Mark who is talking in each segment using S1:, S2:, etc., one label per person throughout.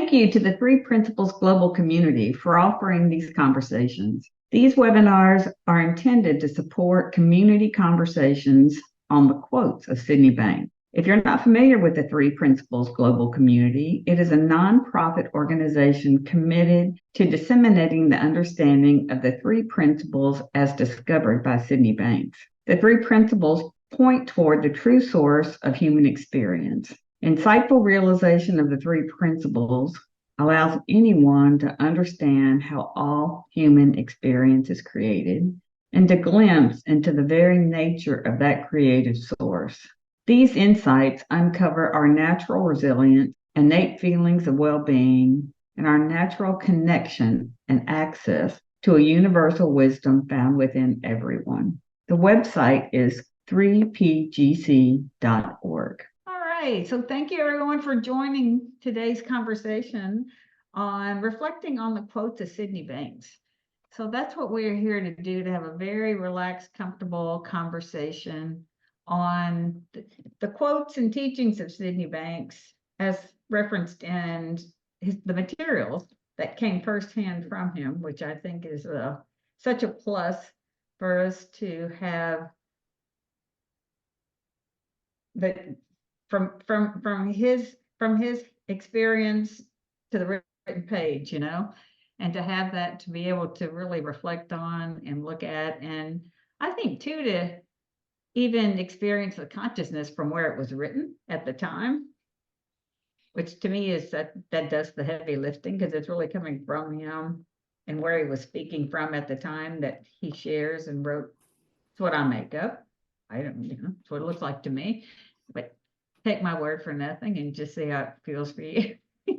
S1: Thank you to the Three Principles Global community for offering these conversations. These webinars are intended to support community conversations on the quotes of Sydney Banks. If you're not familiar with the Three Principles Global community, it is a nonprofit organization committed to disseminating the understanding of the three principles as discovered by Sydney Banks. The three principles point toward the true source of human experience. Insightful realization of the three principles allows anyone to understand how all human experience is created and to glimpse into the very nature of that creative source. These insights uncover our natural resilience, innate feelings of well-being, and our natural connection and access to a universal wisdom found within everyone. The website is 3pgc.org. All right, so thank you everyone for joining today's conversation on reflecting on the quotes of Sydney Banks. So that's what we're here to do, to have a very relaxed, comfortable conversation on the quotes and teachings of Sydney Banks as referenced in the materials that came firsthand from him, which I think is such a plus for us to have that from his experience to the written page, and to have that to be able to really reflect on and look at, and I think too to even experience the consciousness from where it was written at the time, which to me is that does the heavy lifting, because it's really coming from him and where he was speaking from at the time that he shares and wrote. It's what I make up. I don't, it's what it looks like to me, but take my word for nothing and just see how it feels for you.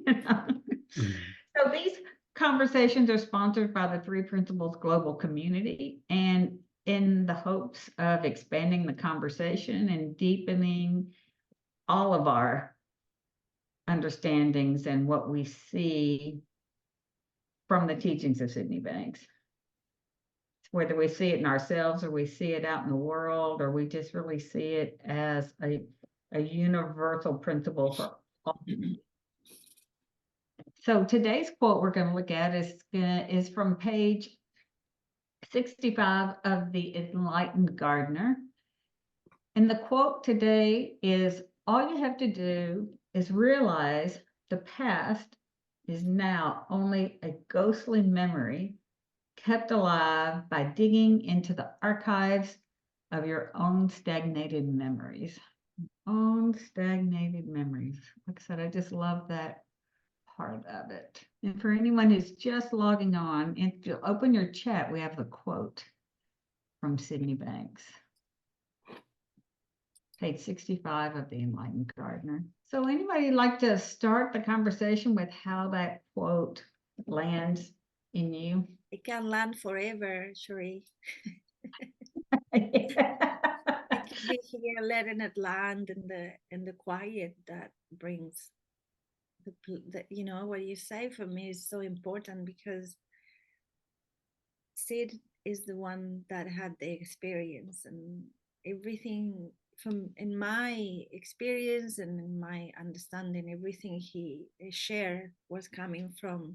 S1: So these conversations are sponsored by the Three Principles Global community, and in the hopes of expanding the conversation and deepening all of our understandings and what we see from the teachings of Sydney Banks. Whether we see it in ourselves or we see it out in the world, or we just really see it as a universal principle for all. So today's quote we're going to look at is from page 65 of the Enlightened Gardener. And the quote today is, all you have to do is realize the past is now only a ghostly memory kept alive by digging into the archives of your own stagnated memories. Own stagnated memories. Like I said, I just love that part of it. And for anyone who's just logging on, if you open your chat, we have the quote from Sydney Banks. Page 65 of the Enlightened Gardener. So anybody like to start the conversation with how that quote lands in you?
S2: It can land forever, Sheree.
S1: Yeah.
S2: I can be here letting it land in the quiet that brings the what you say for me is so important, because Sid is the one that had the experience, and everything from in my experience and in my understanding, everything he shared was coming from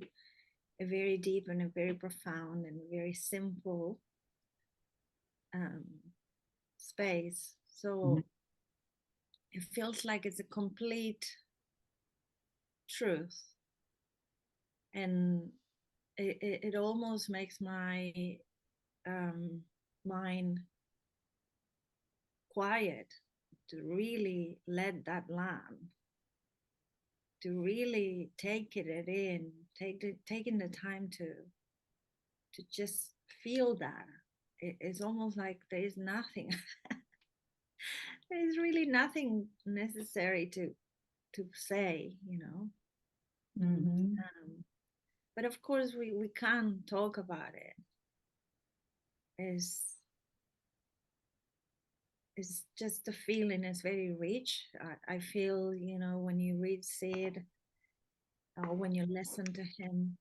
S2: a very deep and a very profound and very simple um, space. So it feels like it's a complete truth, and it almost makes my mind quiet to really let that land, to really take it in, taking the time to just feel that. It's almost like there is nothing. There is really nothing necessary to say, but of course we can't talk about it. It's just the feeling is very rich. I feel, when you read Sid, when you listen to him,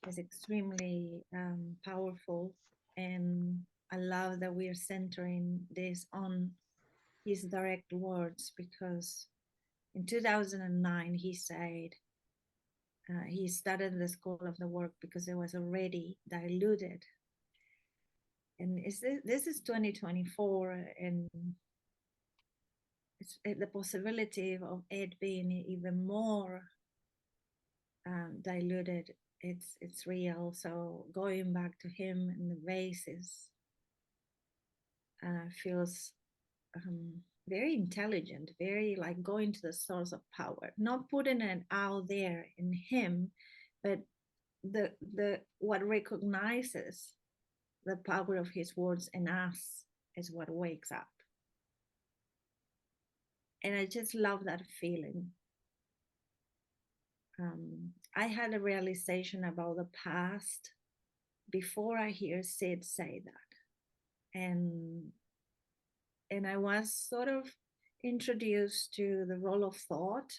S2: is extremely powerful. And I love that we are centering this on his direct words, because in 2009 he said, He started the school of the work because it was already diluted. And this is 2024, and the possibility of it being even more diluted. It's real. So going back to him and the basis feels very intelligent, very like going to the source of power, not putting it out there in him, but the what recognizes the power of his words in us is what wakes up. And I just love that feeling. I had a realization about the past before I hear Sid say that. And I was sort of introduced to the role of thought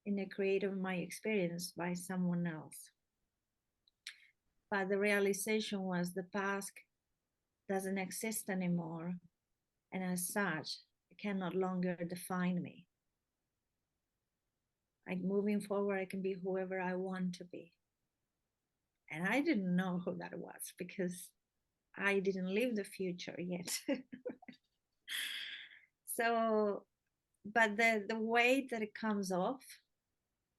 S2: in the creator of my experience by someone else. But the realization was the past doesn't exist anymore, and as such, it can no longer define me. Like moving forward, I can be whoever I want to be. And I didn't know who that was because I didn't live the future yet. So, but the way that it comes off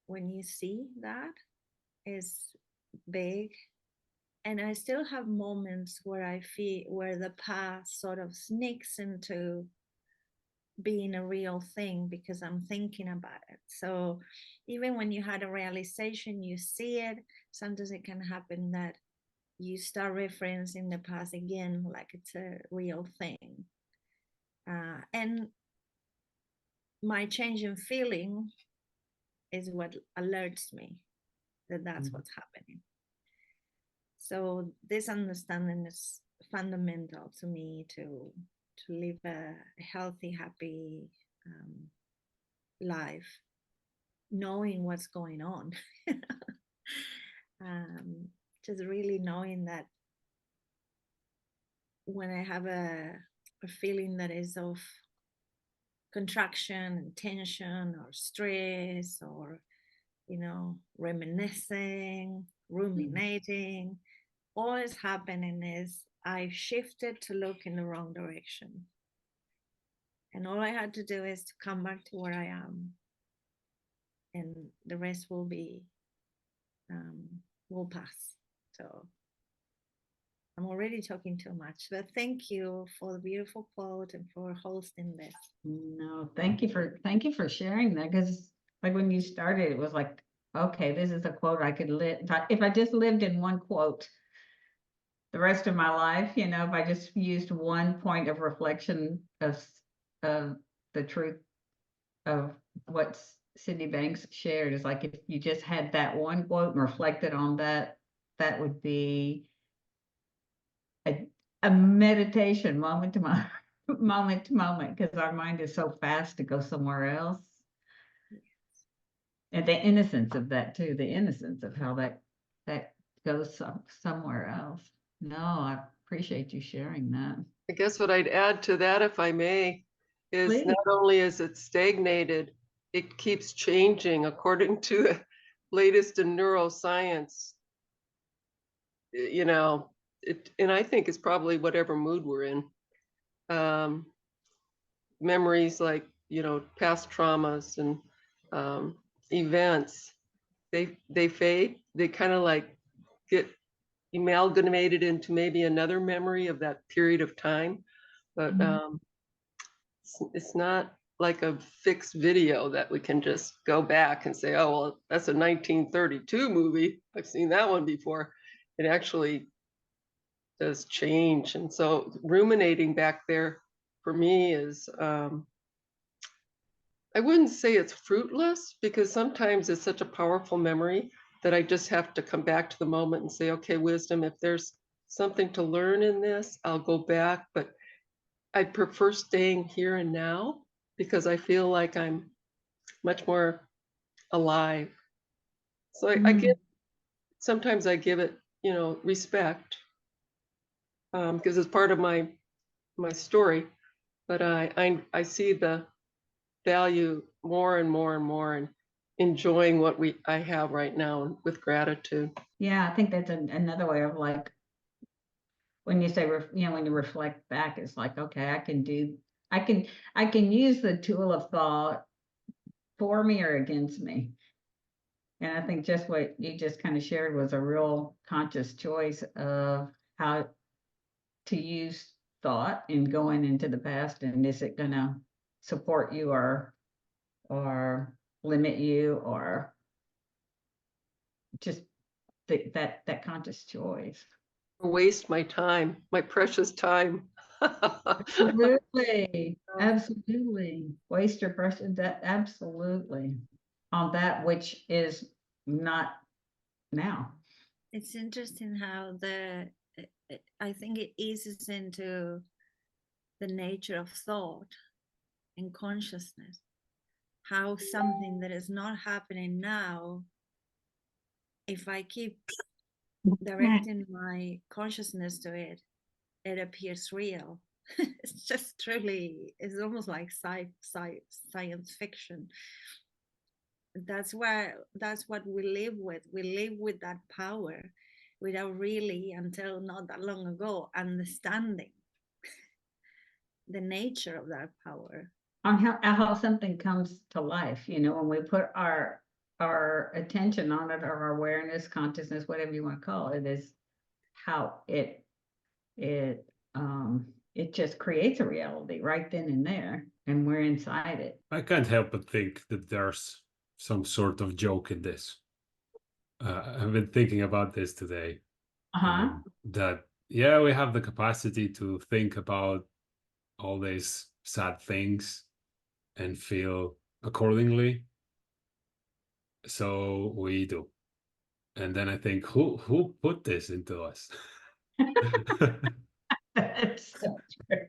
S2: when you see that is big. And I still have moments where I feel where the past sort of sneaks into being a real thing because I'm thinking about it. So even when you had a realization, you see it, sometimes it can happen that you start referencing the past again like it's a real thing. And my change in feeling is what alerts me that that's what's happening. So this understanding is fundamental to me to live a healthy, happy life, knowing what's going on. Just really knowing that when I have a feeling that is of contraction and tension or stress or, you know, reminiscing, ruminating, all is happening is I shifted to look in the wrong direction. And all I had to do is to come back to where I am. And the rest will be, will pass. So I'm already talking too much, but thank you for the beautiful quote and for hosting this.
S1: No, thank you for sharing that, because like when you started, it was like, okay, this is a quote I could live. If I just lived in one quote the rest of my life, you know, if I just used one point of reflection of the truth of what Sydney Banks shared, is like if you just had that one quote and reflected on that, that would be a meditation moment to moment, because our mind is so fast to go somewhere else.
S2: Yes.
S1: And the innocence of that too, the innocence of how that goes somewhere else. No, I appreciate you sharing that.
S3: I guess what I'd add to that, if I may, is
S1: Please.
S3: not only is it stagnated, it keeps changing according to the latest in neuroscience. You know, and I think it's probably whatever mood we're in. Memories like, you know, past traumas and events, they fade. They kind of like get amalgamated into maybe another memory of that period of time. But it's not like a fixed video that we can just go back and say, oh, well, that's a 1932 movie. I've seen that one before. It actually does change. And so ruminating back there for me is, I wouldn't say it's fruitless, because sometimes it's such a powerful memory that I just have to come back to the moment and say, okay, wisdom, if there's something to learn in this, I'll go back. But I prefer staying here and now because I feel like I'm much more alive. So I give, sometimes I give it, you know, respect, because it's part of my story. But I see the value more and more and more enjoying what I have right now with gratitude.
S1: Yeah, I think that's another way of like when you say when you reflect back, it's like, okay, I can use the tool of thought for me or against me. And I think just what you just kind of shared was a real conscious choice of how to use thought in going into the past, and is it gonna support you or limit you, or just that conscious choice.
S3: Waste my time, my precious time.
S1: Absolutely. Absolutely. Waste your precious, that absolutely on that which is not now.
S2: It's interesting how I think it eases into the nature of thought and consciousness. How something that is not happening now, if I keep directing my consciousness to it, it appears real. It's just truly, it's almost like science fiction. That's what we live with. We live with that power without really, until not that long ago, understanding the nature of that power.
S1: On how something comes to life, when we put our attention on it, or our awareness, consciousness, whatever you want to call it, is how it it just creates a reality right then and there, and we're inside it.
S4: I can't help but think that there's some sort of joke in this. I've been thinking about this today.
S1: Uh-huh.
S4: That, yeah, we have the capacity to think about all these sad things and feel accordingly. So we do. And then I think, who put this into us?
S1: That's so true.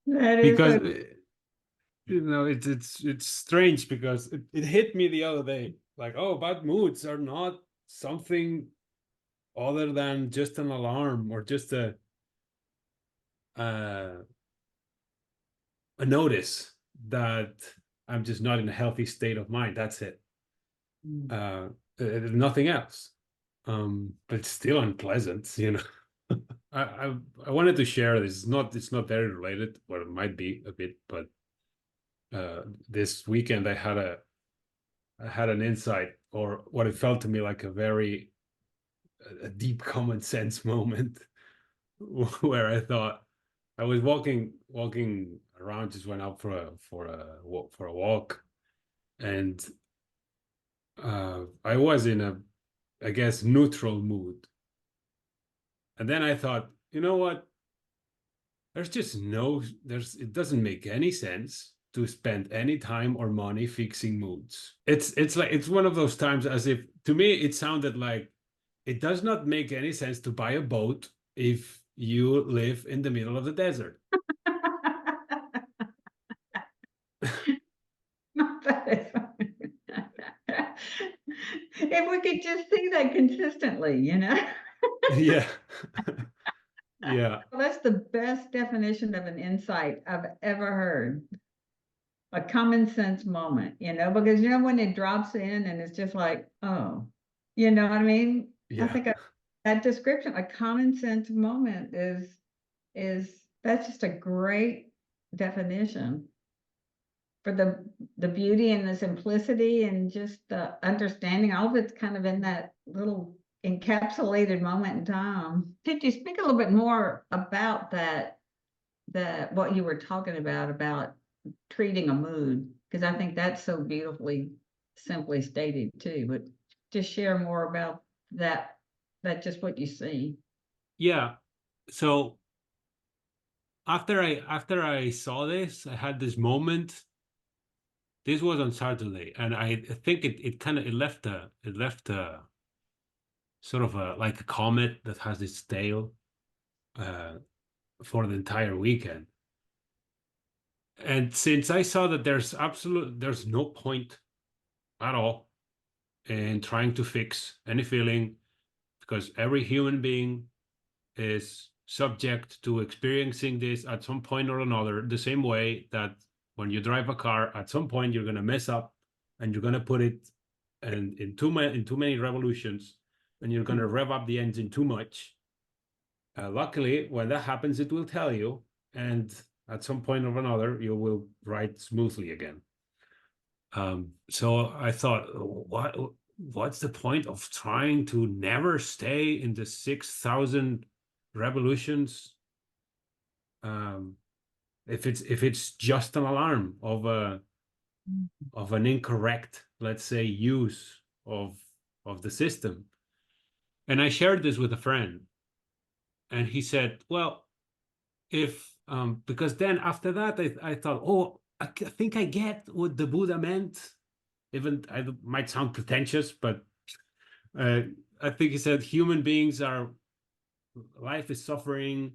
S1: That is
S4: Because
S1: so
S4: it's strange, because it hit me the other day, like, oh, bad moods are not something other than just an alarm, or just a notice that I'm just not in a healthy state of mind. That's it. Nothing else. But it's still unpleasant, I wanted to share this. It's not very related, or it might be a bit, but this weekend I had an insight, or what it felt to me like a deep common sense moment, where I thought, I was walking around, just went out for a walk, and I was in a, I guess, neutral mood. And then I thought, you know what? It doesn't make any sense to spend any time or money fixing moods. It's one of those times, as if, to me, it sounded like it does not make any sense to buy a boat if you live in the middle of the desert.
S1: If we could just see that consistently,
S4: Yeah. Yeah.
S1: That's the best definition of an insight I've ever heard. A common sense moment, because when it drops in and it's just like, oh, you know what I mean? I
S4: Yeah.
S1: think that description, a common sense moment, that's just a great definition for the beauty and the simplicity and just the understanding. All of it's kind of in that little encapsulated moment in time. Could you speak a little bit more about that what you were talking about treating a mood? Because I think that's so beautifully simply stated too, but just share more about that just what you see.
S4: Yeah. So after I saw this, I had this moment. This was on Saturday, and I think it left a sort of like a comet that has its tail for the entire weekend. And since I saw that there's no point at all in trying to fix any feeling, because every human being is subject to experiencing this at some point or another, the same way that when you drive a car, at some point you're going to mess up and you're going to put it in too many revolutions, and you're going to rev up the engine too much. Luckily, when that happens, it will tell you, and at some point or another, you will ride smoothly again. So I thought, what's the point of trying to never stay in the 6,000 revolutions? If it's just an alarm of an incorrect, let's say, use of the system. And I shared this with a friend, and he said, well, if because then after that I thought, oh, I think I get what the Buddha meant. Even I might sound pretentious, but I think he said human beings are, life is suffering.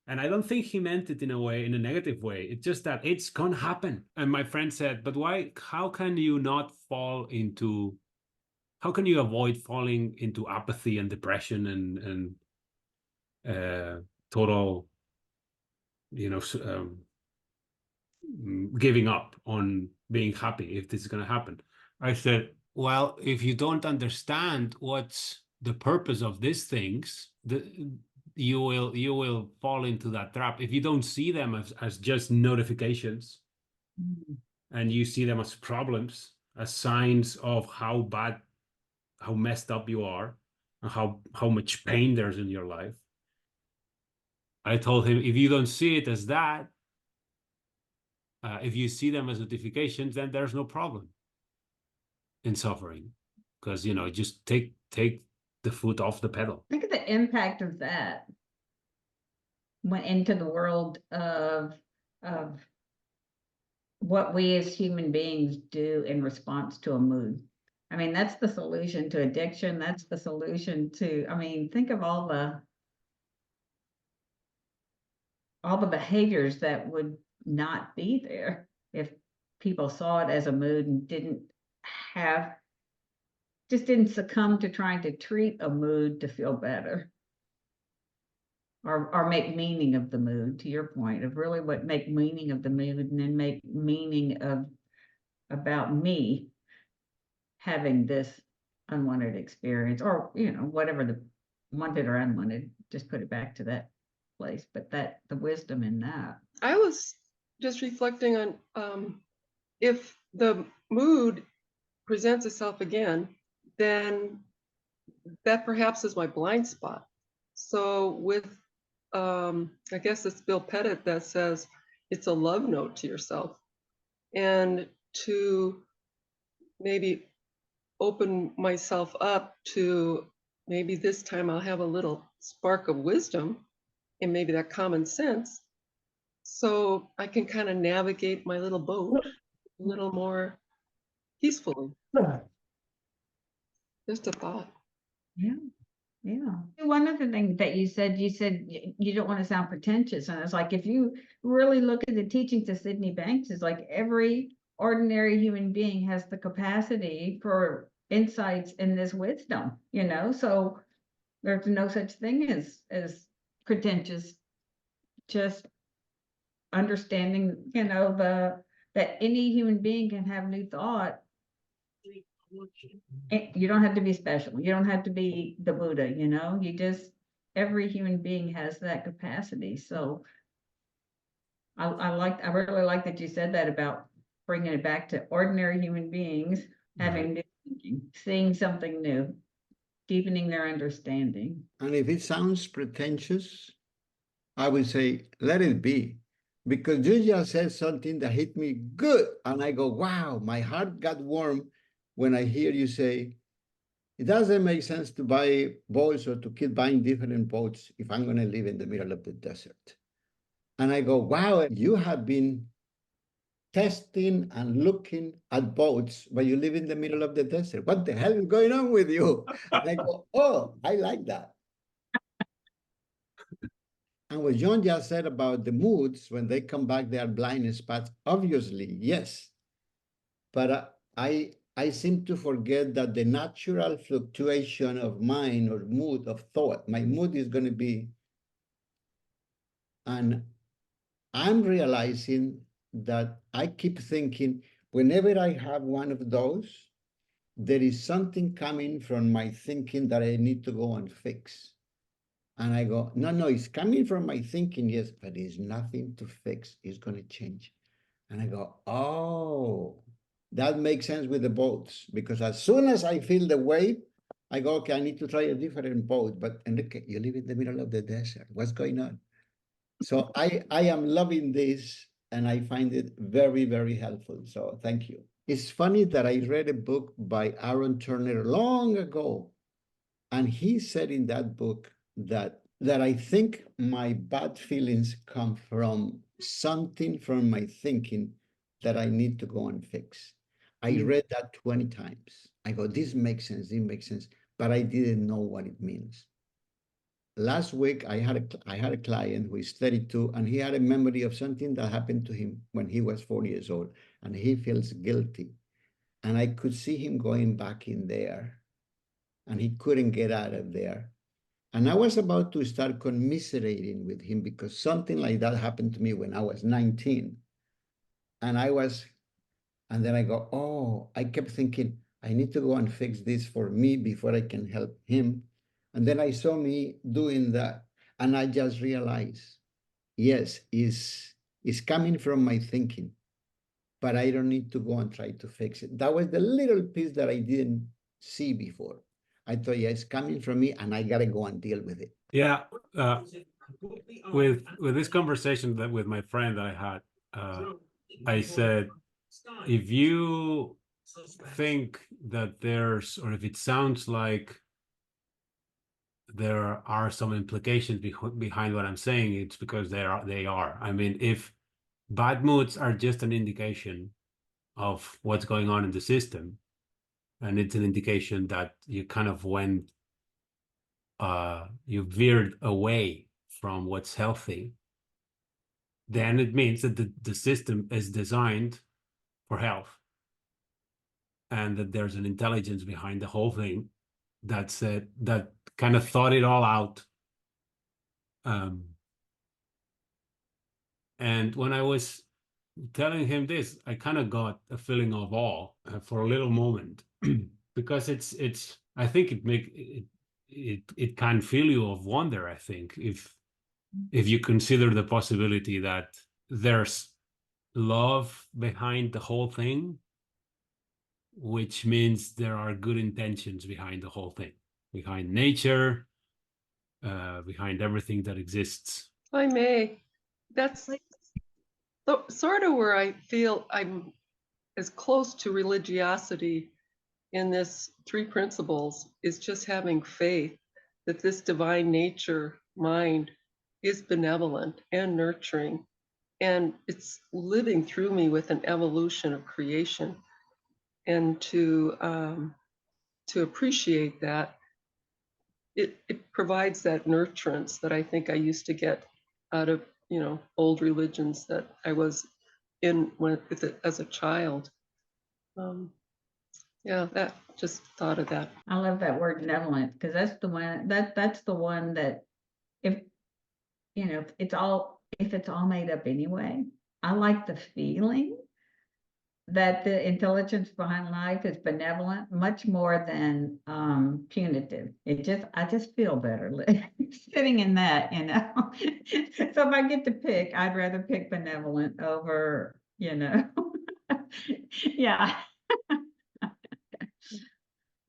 S4: And I don't think he meant it in a negative way. It's just that it's gonna happen. And my friend said, but why, how can you avoid falling into apathy and depression and total, giving up on being happy if this is gonna happen? I said, well, if you don't understand what's the purpose of these things, you will fall into that trap. If you don't see them as just notifications, and you see them as problems, as signs of how bad, how messed up you are, and how much pain there's in your life. I told him, if you don't see it as that, if you see them as notifications, then there's no problem in suffering, because just take the foot off the pedal.
S1: Think of the impact of that went into the world of what we as human beings do in response to a mood. I mean, that's the solution to addiction. That's the solution to, I mean, think of all the behaviors that would not be there if people saw it as a mood and didn't succumb to trying to treat a mood to feel better. Or make meaning of the mood, to your point, of really what make meaning of the mood, and then make meaning about me having this unwanted experience, or whatever the wanted or unwanted, just put it back to that place. But that the wisdom in that.
S3: I was just reflecting on if the mood presents itself again, then that perhaps is my blind spot. So with I guess it's Bill Pettit that says it's a love note to yourself, and to maybe open myself up to, maybe this time I'll have a little spark of wisdom and maybe that common sense, so I can kind of navigate my little boat a little more peacefully. Just a thought.
S1: Yeah. One of the things that you said you don't want to sound pretentious. And it's like, if you really look at the teachings of Sydney Banks, it's like every ordinary human being has the capacity for insights in this wisdom, so there's no such thing as pretentious, just understanding, that any human being can have new thought. You don't have to be special. You don't have to be the Buddha, every human being has that capacity. So I really like that you said that about bringing it back to ordinary human beings having new thinking, seeing something new, deepening their understanding.
S5: And if it sounds pretentious, I would say, let it be. Because you just said something that hit me good. And I go, wow, my heart got warm when I hear you say, it doesn't make sense to buy boats or to keep buying different boats if I'm going to live in the middle of the desert. And I go, wow, you have been testing and looking at boats but you live in the middle of the desert. What the hell is going on with you? And I go, oh, I like that. And what John just said about the moods, when they come back, they are blind spots. Obviously, yes. But I seem to forget that the natural fluctuation of mind or mood of thought, my mood is going to be And I'm realizing that I keep thinking whenever I have one of those, there is something coming from my thinking that I need to go and fix. And I go, no, no, it's coming from my thinking, yes, but it's nothing to fix. It's going to change. And I go, oh, that makes sense with the boats. Because as soon as I feel the wave, I go, okay, I need to try a different boat. But Enrique, you live in the middle of the desert. What's going on? So I am loving this and I find it very, very helpful. So thank you. It's funny that I read a book by Aaron Turner long ago. And he said in that book that I think my bad feelings come from something from my thinking that I need to go and fix. I read that 20 times. I go, this makes sense, this makes sense, but I didn't know what it means. Last week, I had a client who is 32, and he had a memory of something that happened to him when he was 4 years old, and he feels guilty. And I could see him going back in there, and he couldn't get out of there. And I was about to start commiserating with him because something like that happened to me when I was 19. And then I go, oh, I kept thinking, I need to go and fix this for me before I can help him. And then I saw me doing that. And I just realized, yes, it's coming from my thinking, but I don't need to go and try to fix it. That was the little piece that I didn't see before. I thought, yeah, it's coming from me and I got to go and deal with it.
S4: Yeah, with this conversation that with my friend that I had, I said, if you think that there's, or if it sounds like there are some implications behind what I'm saying, it's because they are. I mean, if bad moods are just an indication of what's going on in the system, and it's an indication that you kind of went, you veered away from what's healthy, then it means that the system is designed for health, and that there's an intelligence behind the whole thing that kind of thought it all out. And when I was telling him this, I kind of got a feeling of awe for a little moment because it's I think it can fill you of wonder. I think if you consider the possibility that there's love behind the whole thing, which means there are good intentions behind the whole thing, behind nature, behind everything that exists.
S3: I may. That's sort of where I feel I'm as close to religiosity in this three principles, is just having faith that this divine nature mind is benevolent and nurturing, and it's living through me with an evolution of creation. And to appreciate that, it provides that nurturance that I think I used to get out of old religions that I was in with it as a child. Yeah, that just thought of that.
S1: I love that word benevolent because that's the one that if it's all made up anyway. I like the feeling that the intelligence behind life is benevolent much more than punitive. I just feel better sitting in that, So if I get to pick, I'd rather pick benevolent over, yeah.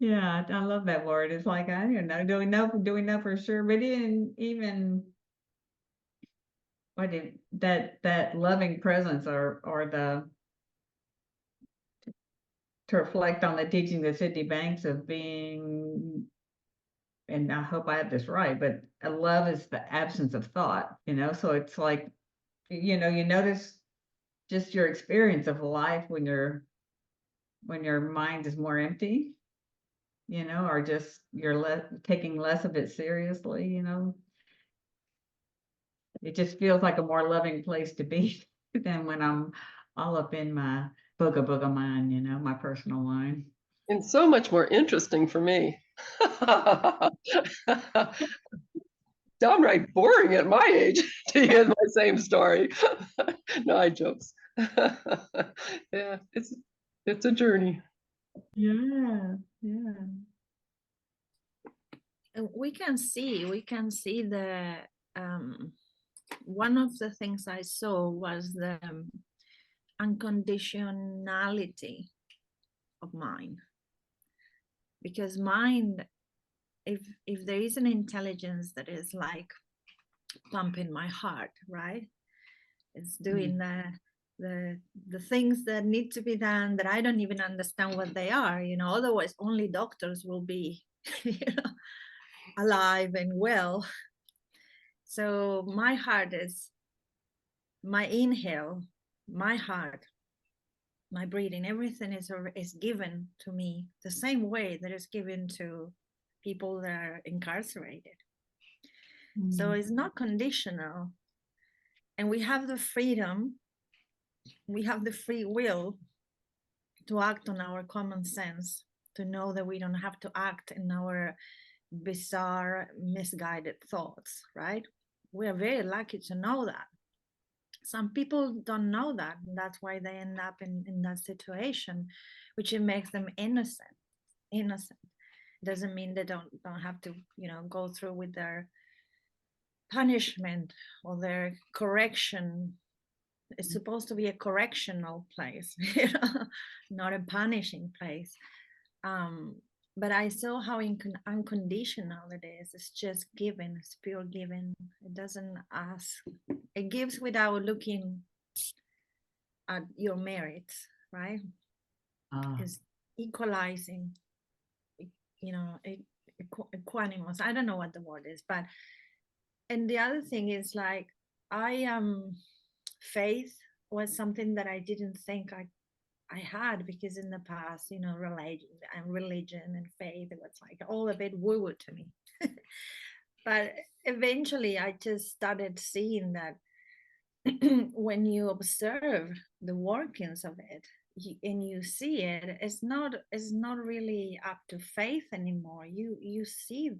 S1: Yeah, I love that word. It's like, I don't know, do we know for sure? But even that loving presence or to reflect on the teachings of Sydney Banks of being, and I hope I have this right, but love is the absence of thought, so it's like, you notice just your experience of life when your mind is more empty, or just you're taking less of it seriously, it just feels like a more loving place to be than when I'm all up in my booga mind, my personal mind.
S3: And so much more interesting for me. downright boring at my age to hear my same story. No, I jokes. Yeah, it's a journey.
S1: Yeah, yeah.
S2: And we can see the one of the things I saw was the unconditionality of mind, because mind, if there is an intelligence that is like pumping my heart, right, it's doing the things that need to be done that I don't even understand what they are, you know, otherwise only doctors will be you know, alive and well. So my heart is my inhale, my heart, my breathing, everything is given to me the same way that is given to people that are incarcerated. So it's not conditional. And we have the freedom, we have the free will to act on our common sense, to know that we don't have to act in our bizarre, misguided thoughts, right? We are very lucky to know that. Some people don't know that, and that's why they end up in that situation, which it makes them innocent. Doesn't mean they don't have to, you know, go through with their punishment or their correction. It's supposed to be a correctional place, you know, not a punishing place. But I saw how unconditional it is. It's just given, it's pure giving. It doesn't ask. It gives without looking at your merits, right? It's equalizing, you know, equanimous. I don't know what the word is, but, and the other thing is like, faith was something that I didn't think I had, because in the past, you know, religion and faith, it was like all a bit woo-woo to me. But eventually I just started seeing that when you observe the workings of it and you see it, it's not really up to faith anymore. You see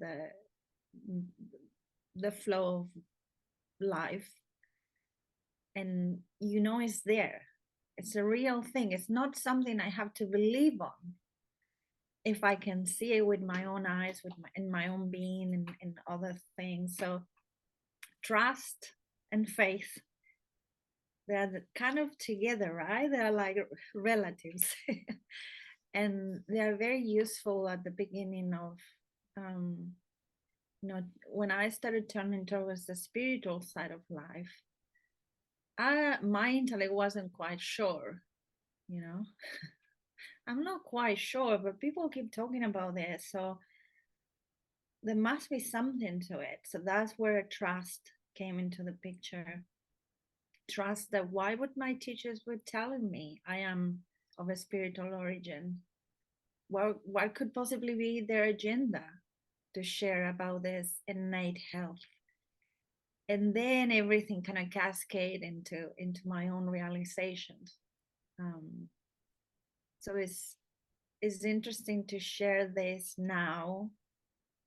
S2: the flow of life, and you know it's there. It's a real thing. It's not something I have to believe on. If I can see it with my own eyes, in my own being, and other things. So trust and faith, they're kind of together, right? They're like relatives. And they're very useful at the beginning of, you know, when I started turning towards the spiritual side of life, my intellect wasn't quite sure, you know. I'm not quite sure, but people keep talking about this, so there must be something to it. So that's where trust came into the picture. Trust that why would my teachers were telling me I am of a spiritual origin? What could possibly be their agenda to share about this innate health? And then everything kind of cascade into my own realizations. So it's interesting to share this now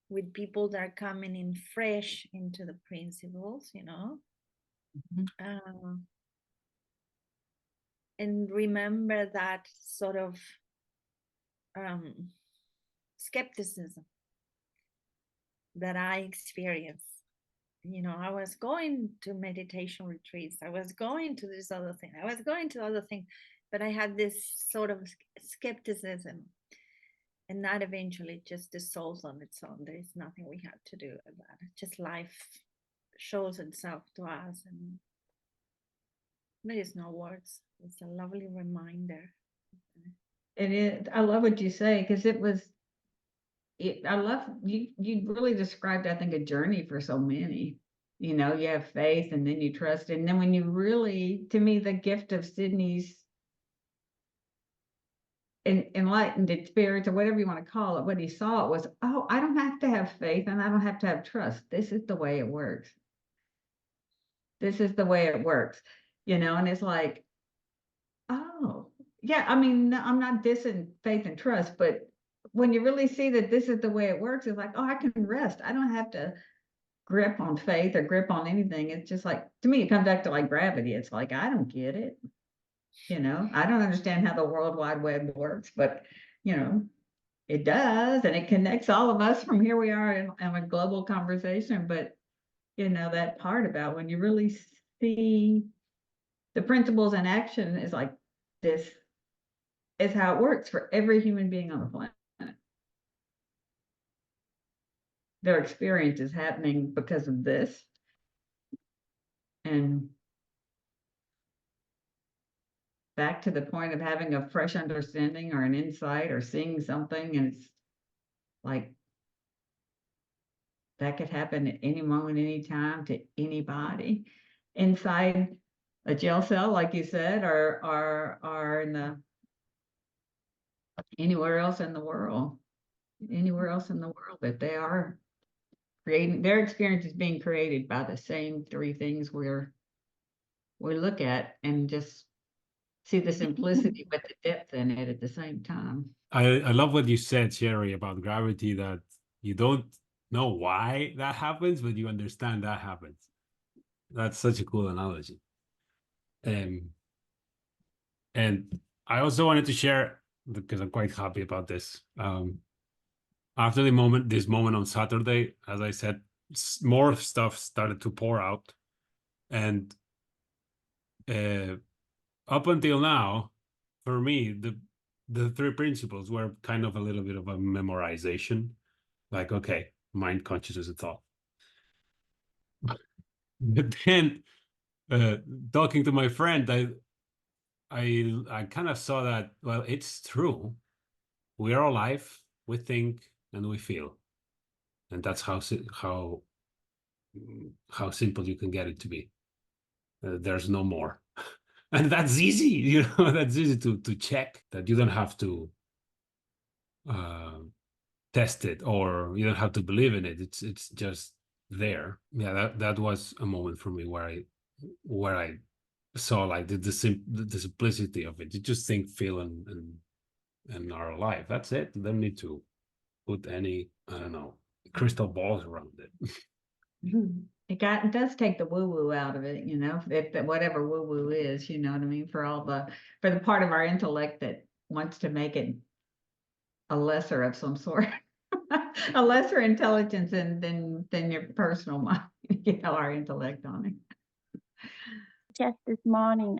S2: with people that are coming in fresh into the principles, you know. And remember that sort of skepticism that I experienced. You know, I was going to meditation retreats, I was going to this other thing, I was going to other things, but I had this sort of skepticism, and that eventually just dissolves on its own. There is nothing we have to do about it. Just life shows itself to us, and there is no words. It's a lovely reminder.
S1: It is. I love what you say, because I love you really described, I think, a journey for so many. You know, you have faith and then you trust. And then when you really, to me, the gift of Sydney's enlightened experience, or whatever you want to call it, what he saw, it was, oh, I don't have to have faith and I don't have to have trust. This is the way it works. This is the way it works, you know. And it's like, oh, yeah, I mean, I'm not dissing faith and trust, but when you really see that this is the way it works, it's like, oh, I can rest. I don't have to grip on faith or grip on anything. It's just like, to me, it comes back to like gravity. It's like, I don't get it. I don't understand how the World Wide Web works, but it does, and it connects all of us from here we are in a global conversation. But that part about when you really see the principles in action is like, this is how it works for every human being on the planet. Their experience is happening because of this. And back to the point of having a fresh understanding or an insight or seeing something, and it's like that could happen at any moment, any time, to anybody inside a jail cell, like you said, or in the anywhere else in the world, that they are creating. Their experience is being created by the same three things we look at, and just see the simplicity but the depth in it at the same time.
S4: I love what you said, Sherry, about gravity, that you don't know why that happens, but you understand that happens. That's such a cool analogy. And I also wanted to share, because I'm quite happy about this. After this moment on Saturday, as I said, more stuff started to pour out. And up until now, for me, the three principles were kind of a little bit of a memorization. Like, okay, mind, consciousness, and thought. But then, talking to my friend, I kind of saw that, well, it's true. We are alive, we think, and we feel, and that's how simple you can get it to be. There's no more, and that's easy. That's easy to check. That you don't have to test it, or you don't have to believe in it. It's just there. Yeah, that was a moment for me where I saw like the simplicity of it. You just think, feel, and are alive. That's it. You don't need to put any, I don't know, crystal balls around it.
S1: It does take the woo-woo out of it, if whatever woo-woo is, you know what I mean, for the part of our intellect that wants to make it a lesser of some sort, a lesser intelligence than your personal mind, our intellect on it.
S6: Just this morning,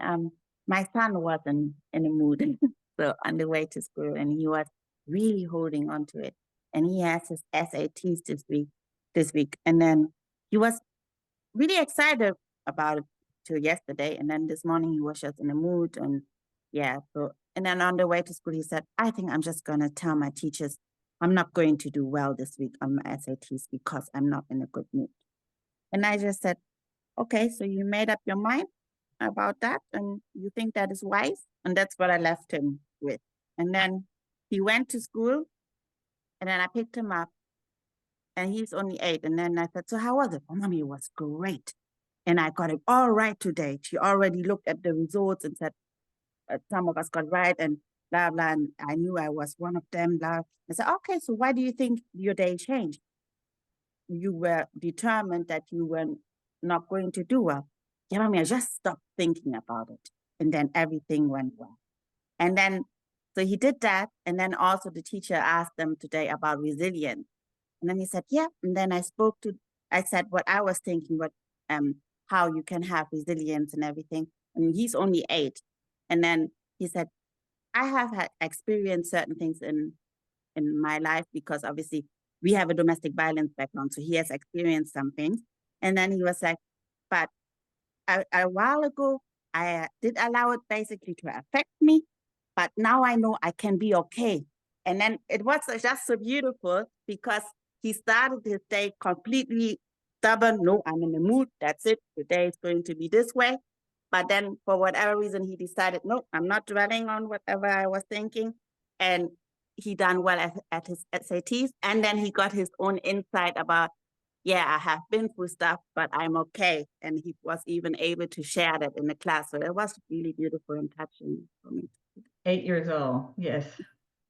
S6: my son wasn't in a mood, so on the way to school, and he was really holding on to it. And he has his SATs this week, and then he was really excited about it till yesterday, and then this morning he was just in a mood, and and then on the way to school he said, I think I'm just gonna tell my teachers I'm not going to do well this week on my SATs because I'm not in a good mood. And I just said, okay, so you made up your mind about that and you think that is wise? And that's what I left him with. And then he went to school, and then I picked him up, and he's only 8. And then I said, so how was it? Oh, Mommy, it was great. And I got it all right today. She already looked at the results and said, some of us got right and blah, blah. And I knew I was one of them, blah. I said, okay, so why do you think your day changed? You were determined that you were not going to do well. Yeah, Mommy, I just stopped thinking about it. And then everything went well. And then, so he did that. And then also the teacher asked them today about resilience. And then he said, yeah. And then I said what I was thinking, how you can have resilience and everything. And he's only 8. And then he said, I have had experienced certain things in my life because obviously we have a domestic violence background. So he has experienced some things. And then he was like, but a while ago, I did allow it basically to affect me, but now I know I can be okay. And then it was just so beautiful because he started his day completely stubborn. No, I'm in the mood. That's it. Today is going to be this way. But then for whatever reason, he decided, no, I'm not dwelling on whatever I was thinking. And he done well at his SATs. And then he got his own insight about, yeah, I have been through stuff, but I'm okay. And he was even able to share that in the class. So it was really beautiful and touching for me.
S1: 8 years old. Yes.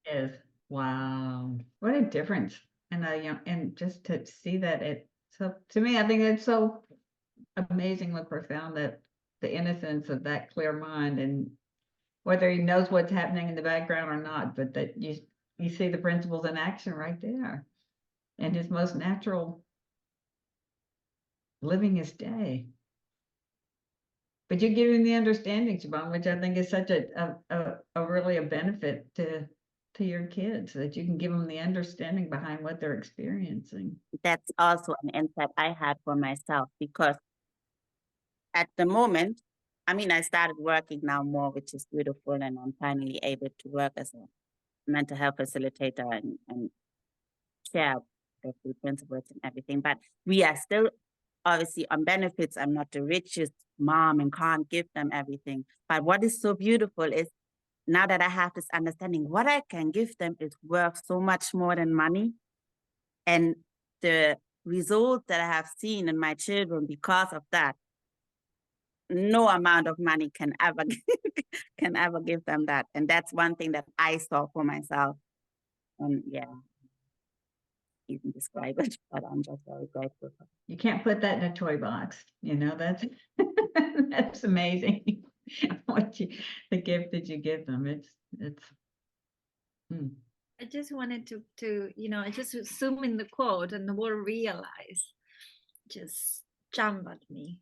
S1: Yes. Wow. What a difference. And and just to see that at So to me, I think it's so amazingly profound that the innocence of that clear mind, and whether he knows what's happening in the background or not, but that you see the principles in action right there, and his most natural living his day. But you give him the understanding, Siobhan, which I think is such a really a benefit to your kids, that you can give them the understanding behind what they're experiencing.
S6: That's also an insight I had for myself, because at the moment, I mean, I started working now more, which is beautiful, and I'm finally able to work as a mental health facilitator and share the three principles and everything. But we are still obviously on benefits. I'm not the richest mom and can't give them everything. But what is so beautiful is now that I have this understanding, what I can give them is worth so much more than money. And the results that I have seen in my children because of that, no amount of money can ever give them that. And that's one thing that I saw for myself. And yeah, you can describe it, but I'm just very grateful.
S1: You can't put that in a toy box, you know, that's that's amazing. The gift that you give them, it's
S2: I just wanted to I just zoom in the quote, and the word realize just jumped at me,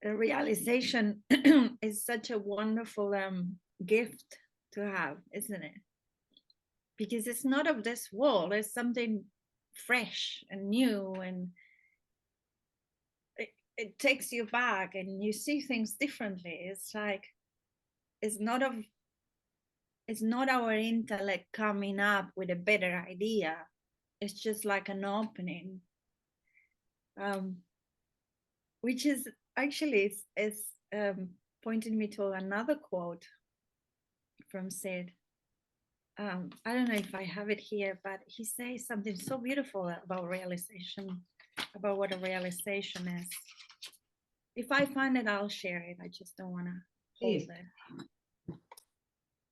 S2: A realization is such a wonderful gift to have, isn't it? Because it's not of this world, it's something fresh and new, and it takes you back and you see things differently. It's like it's not our intellect coming up with a better idea. It's just like an opening, which is actually is pointing me to another quote from Sid. I don't know if I have it here, but he says something so beautiful about realization, about what a realization is. If I find it, I'll share it. I just don't want to hold it.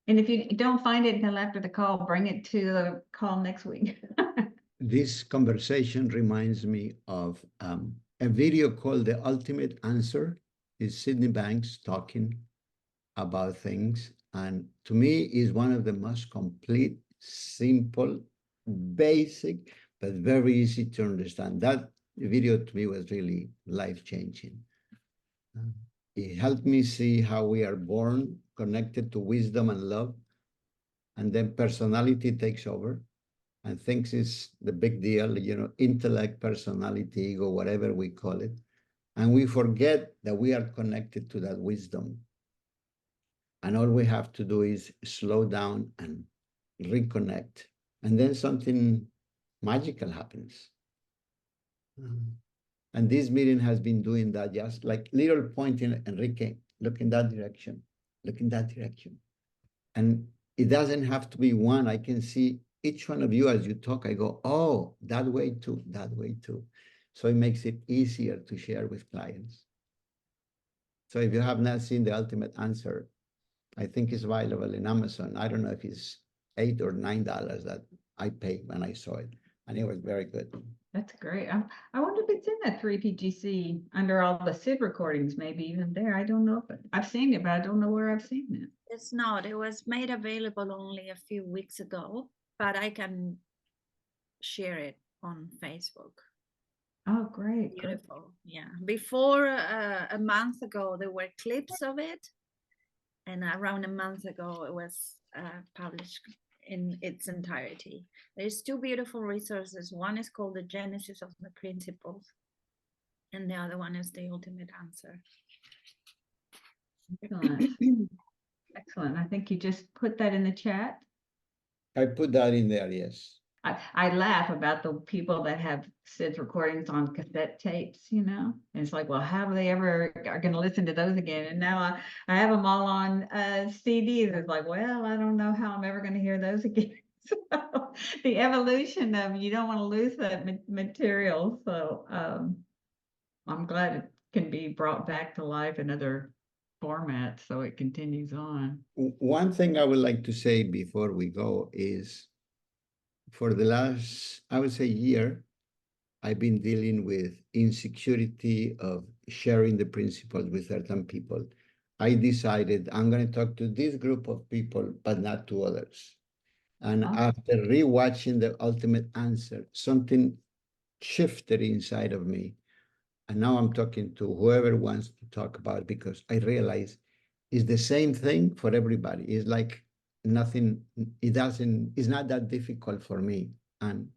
S1: And if you don't find it until after the call, bring it to the call next week.
S5: This conversation reminds me of a video called The Ultimate Answer. Is Sydney Banks talking about things. And to me, is one of the most complete, simple, basic, but very easy to understand. That video to me was really life-changing. It helped me see how we are born connected to wisdom and love, and then personality takes over, and thinks is the big deal, intellect, personality, ego, whatever we call it. And we forget that we are connected to that wisdom. And all we have to do is slow down and reconnect. And then something magical happens. And this meeting has been doing that, just like little pointing, Enrique, look in that direction, look in that direction. And it doesn't have to be one. I can see each one of you as you talk, I go, oh, that way too, that way too. So it makes it easier to share with clients. So if you have not seen The Ultimate Answer, I think it's available in Amazon. I don't know if it's $8 or $9 that I paid when I saw it. And it was very good.
S1: That's great. I wonder if it's in that 3PGC under all the SID recordings, maybe even there. I don't know, but I've seen it, but I don't know where I've seen it.
S2: It's not. It was made available only a few weeks ago, but I can share it on Facebook.
S1: Oh, great.
S2: Beautiful. Great. Yeah. Before a month ago, there were clips of it. And around a month ago, it was published in its entirety. There's two beautiful resources. One is called The Genesis of the Principles, and the other one is The Ultimate Answer.
S1: Excellent. Excellent. I think you just put that in the chat.
S5: I put that in there, yes.
S1: I laugh about the people that have SIDS recordings on cassette tapes, And it's like, well, how they ever are going to listen to those again? And now I have them all on CDs. It's like, well, I don't know how I'm ever going to hear those again. So the evolution of, you don't want to lose that material. So I'm glad it can be brought back to life in other formats, so it continues on.
S5: One thing I would like to say before we go is, for the last, I would say, year, I've been dealing with insecurity of sharing the principles with certain people. I decided I'm going to talk to this group of people, but not to others. And after rewatching the ultimate answer, something shifted inside of me. And now I'm talking to whoever wants to talk about it, because I realize it's the same thing for everybody. It's like nothing, it's not that difficult for me. And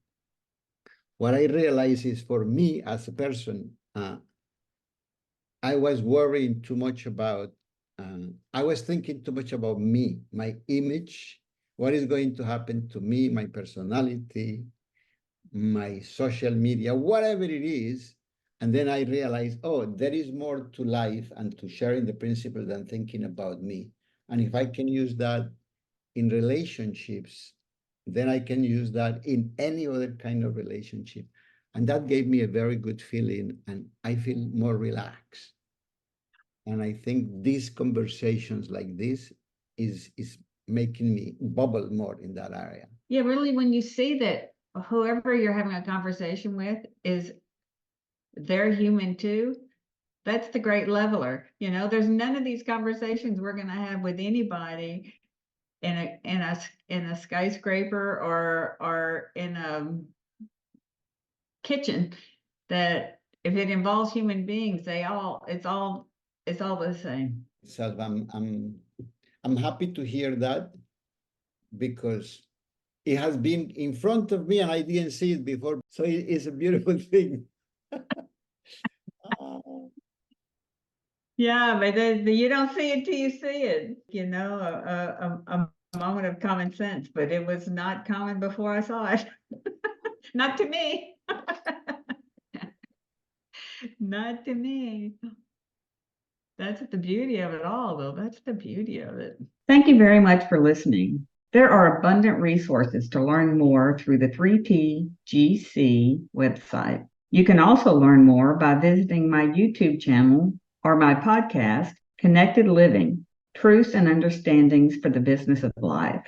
S5: what I realize is, for me as a person, I was worrying too much about, I was thinking too much about me, my image, what is going to happen to me, my personality, my social media, whatever it is. And then I realized, oh, there is more to life and to sharing the principle than thinking about me. And if I can use that in relationships, then I can use that in any other kind of relationship. And that gave me a very good feeling, and I feel more relaxed. And I think these conversations like this is making me bubble more in that area.
S1: Yeah, really, when you see that whoever you're having a conversation with is, they're human too, that's the great leveler. You know, there's none of these conversations we're going to have with anybody in a skyscraper or in a kitchen, that if it involves human beings, it's all the same.
S5: So I'm happy to hear that, because it has been in front of me and I didn't see it before. So it's a beautiful thing.
S1: Yeah, but you don't see it till you see it. You know, a moment of common sense, but it was not common before I saw it. Not to me. Not to me. That's the beauty of it all, though. That's the beauty of it. Thank you very much for listening. There are abundant resources to learn more through the 3PGC website. You can also learn more by visiting my YouTube channel or my podcast, Connected Living: Truths and Understandings for the Business of Life.